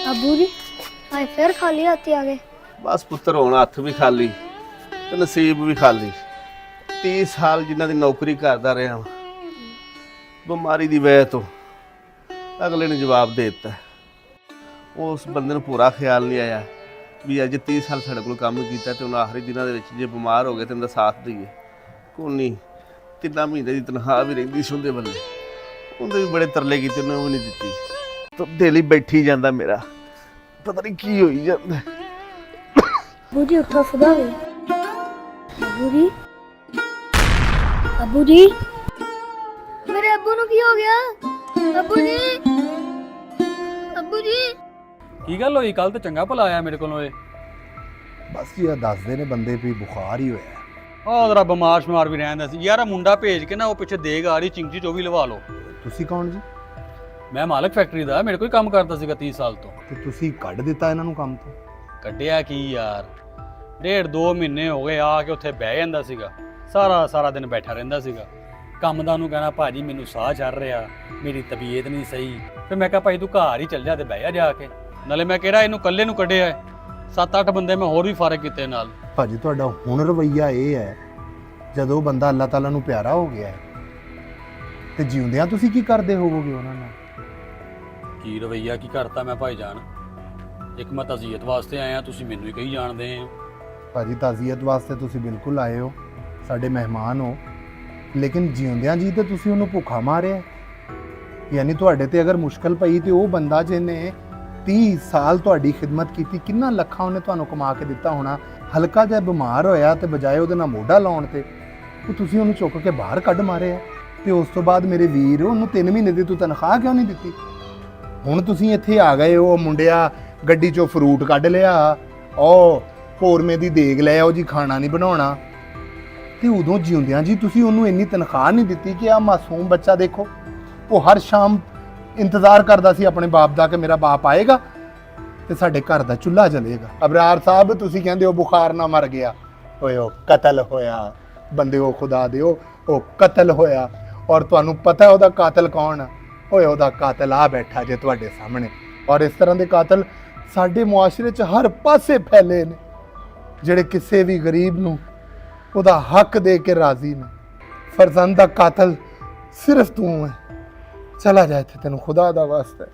अबू जी आज फिर खाली हाथी आ गए। बस पुत्र होना हथ भी खाली ते नसीब भी खाली। 30 साल जिन्हां दी नौकरी करदा रहा वां, बिमारी दी वजह तो अगले ने जवाब दे दिता। उस बंदे नूं पूरा ख्याल नहीं आया भी अज 30 साल साडे कोल काम कीता ते हुण आखिरी दिनां दे विच जे बीमार हो गए ते उनदा साथ दईए। कोई नहीं, 3 महीने दी तनख्वाह भी रहिंदी सी उहदे बल्ले, उहदे भी बड़े तरले कीते, उन्हें भी नहीं दित्ती। तो दिल ही बैठी जांदा मेरा, पता नहीं की होई जांदा। अबू जी उठो सुबह हुई। अबू जी, अबू जी, मेरे अबू नूं की हो गया? अबू जी, अबू जी। ਕੀ ਗੱਲ ਹੋਈ? ਕੱਲ ਤੇ ਚੰਗਾ ਭਲਾ ਆਇਆ ਮੇਰੇ ਕੋਲ ਓਏ। ਬਸ ਜੀ, ਦੱਸਦੇ ਨੇ ਬੰਦੇ ਵੀ ਬੁਖਾਰ ਹੀ ਹੋਇਆ। ਆਹ ਜਰਾ ਬਿਮਾਰ ਸ਼ਮਾਰ ਵੀ ਰਹਿੰਦਾ ਸੀ ਯਾਰ। ਮੁੰਡਾ ਭੇਜ ਕੇ ਨਾ ਉਹ ਪਿੱਛੇ ਦੇਗ ਆ ਰਹੀ ਚਿੰਗੀ ਚੋ ਵੀ ਲਵਾ ਲਓ। ਤੁਸੀਂ ਕੌਣ ਜੀ? ਮੈਂ ਮਾਲਕ ਫੈਕਟਰੀ ਦਾ, ਮੇਰੇ ਕੋਈ ਕੰਮ ਕਰਦਾ ਸੀਗਾ 30 ਸਾਲ ਤੋਂ। ਤੇ ਤੁਸੀਂ ਕੱਢ ਦਿੱਤਾ ਇਹਨਾਂ ਨੂੰ ਕੰਮ ਤੋਂ? ਕੱਢਿਆ ਕੀ ਯਾਰ, 1.5-2 ਮਹੀਨੇ ਹੋ ਗਏ ਆ ਕੇ ਉੱਥੇ ਬਹਿ ਜਾਂਦਾ ਸੀਗਾ, ਸਾਰਾ ਦਿਨ ਬੈਠਾ ਰਹਿੰਦਾ ਸੀਗਾ। ਕੰਮ ਦਾ ਉਹਨੂੰ ਕਹਿਣਾ ਭਾਜੀ ਮੈਨੂੰ ਸਾਹ ਚੜ ਰਿਹਾ, ਮੇਰੀ ਤਬੀਅਤ ਨਹੀਂ ਸਹੀ। ਫਿਰ ਮੈਂ ਕਿਹਾ ਭਾਈ ਤੂੰ ਘਰ ਹੀ ਚੱਲ ਜਾ ਤੇ ਬਹਿ ਜਾ ਕੇ। ਨਾਲੇ ਮੈਂ ਕਿਹਾ ਇਹਨੂੰ ਇਕੱਲੇ ਨੂੰ ਕੱਢਿਆ 7-8 ਬੰਦੇ ਮੈਂ ਹੋਰ ਵੀ ਫਾਰਗ ਕੀਤੇ ਨਾਲ। ਭਾਜੀ ਤੁਹਾਡਾ ਹੁਣ ਰਵੱਈਆ ਇਹ ਹੈ, ਜਦੋਂ ਬੰਦਾ ਅੱਲਾਹ ਤਾਲਾ ਨੂੰ ਪਿਆਰਾ ਹੋ ਗਿਆ ਹੈ ਤੇ ਜਿਉਂਦਿਆਂ ਤੁਸੀਂ ਕੀ ਕਰਦੇ ਹੋਵੋਗੇ ਉਹਨਾਂ ਨਾਲ? ਕੀ ਰਵਈਆ ਕੀ ਕਰਤਾ ਮੈਂ ਭਾਈ ਜਾਨ? ਇੱਕ ਮੈਂ ਤਜ਼ੀਅਤ ਵਾਸਤੇ ਆਇਆ, ਤੁਸੀਂ ਮੈਨੂੰ ਹੀ ਕਹੀ ਜਾਣਦੇ ਹੋ। ਭਾਜੀ ਤਾਜ਼ੀਅਤ ਵਾਸਤੇ ਤੁਸੀਂ ਬਿਲਕੁਲ ਆਏ ਹੋ, ਸਾਡੇ ਮਹਿਮਾਨ ਹੋ, ਲੇਕਿਨ ਜਿਉਂਦਿਆਂ ਜੀ ਤੇ ਤੁਸੀਂ ਉਹਨੂੰ ਭੁੱਖਾ ਮਾਰਿਆ। ਯਾਨੀ ਤੁਹਾਡੇ ਤੇ ਅਗਰ ਮੁਸ਼ਕਲ ਪਈ ਤੇ ਉਹ ਬੰਦਾ ਜਿਹਨੇ 30 ਸਾਲ ਤੁਹਾਡੀ ਖਿਦਮਤ ਕੀਤੀ, ਕਿੰਨਾ ਲੱਖਾਂ ਉਹਨੇ ਤੁਹਾਨੂੰ ਕਮਾ ਕੇ ਦਿੱਤਾ ਹੋਣਾ, ਹਲਕਾ ਜਿਹਾ ਬਿਮਾਰ ਹੋਇਆ ਤੇ ਬਜਾਏ ਉਹਦੇ ਨਾਲ ਮੋਢਾ ਲਾਉਣ ਤੇ ਉਹ ਤੁਸੀਂ ਉਹਨੂੰ ਚੁੱਕ ਕੇ ਬਾਹਰ ਕੱਢ ਮਾਰਿਆ। ਤੇ ਉਸ ਤੋਂ ਬਾਅਦ ਮੇਰੇ ਵੀਰ ਉਹਨੂੰ 3 ਮਹੀਨੇ ਦੀ ਤੂੰ ਤਨਖਾਹ ਕਿਉਂ ਨਹੀਂ ਦਿੱਤੀ? ਹੁਣ ਤੁਸੀਂ ਇੱਥੇ ਆ ਗਏ ਹੋ, ਮੁੰਡਿਆ ਗੱਡੀ ਚੋਂ ਫਰੂਟ ਕੱਢ ਲਿਆ, ਉਹ ਕੋਰਮੇ ਦੀ ਦੇਗ ਲੈ ਆਓ ਜੀ, ਖਾਣਾ ਨਹੀਂ ਬਣਾਉਣਾ। ਤੇ ਉਦੋਂ ਜਿਉਂਦਿਆਂ ਜੀ ਤੁਸੀਂ ਉਹਨੂੰ ਇੰਨੀ ਤਨਖਾਹ ਨਹੀਂ ਦਿੱਤੀ ਕਿ ਆ ਮਾਸੂਮ ਬੱਚਾ ਦੇਖੋ, ਉਹ ਹਰ ਸ਼ਾਮ ਇੰਤਜ਼ਾਰ ਕਰਦਾ ਸੀ ਆਪਣੇ ਬਾਪ ਦਾ ਕਿ ਮੇਰਾ ਬਾਪ ਆਏਗਾ ਤੇ ਸਾਡੇ ਘਰ ਦਾ ਚੁੱਲ੍ਹਾ ਜਲੇਗਾ। ਅਬਰਾਰ ਸਾਹਿਬ ਤੁਸੀਂ ਕਹਿੰਦੇ ਹੋ ਬੁਖਾਰ ਨਾਲ ਮਰ ਗਿਆ, ਓਏ ਉਹ ਕਤਲ ਹੋਇਆ, ਬੰਦੇ ਉਹ ਖੁਦਾ ਦੇ ਉਹ ਕਤਲ ਹੋਇਆ। ਔਰ ਤੁਹਾਨੂੰ ਪਤਾ ਉਹਦਾ ਕਾਤਲ ਕੌਣ ਆ? ਓਏ ਉਹਦਾ ਕਾਤਲ ਆ ਬੈਠਾ ਜੇ ਤੁਹਾਡੇ ਸਾਹਮਣੇ। ਔਰ ਇਸ ਤਰ੍ਹਾਂ ਦੇ ਕਾਤਲ ਸਾਡੇ ਮੁਆਸ਼ਰੇ 'ਚ ਹਰ ਪਾਸੇ ਫੈਲੇ ਨੇ, ਜਿਹੜੇ ਕਿਸੇ ਵੀ ਗਰੀਬ ਨੂੰ ਉਹਦਾ ਹੱਕ ਦੇ ਕੇ ਰਾਜ਼ੀ ਨੇ। ਫਰਜ਼ੰਦ ਦਾ ਕਾਤਲ ਸਿਰਫ ਤੂੰ ਹੈ। ਚਲਾ ਜਾ ਇੱਥੇ, ਤੈਨੂੰ ਖੁਦਾ ਦਾ ਵਾਸਤਾ ਹੈ।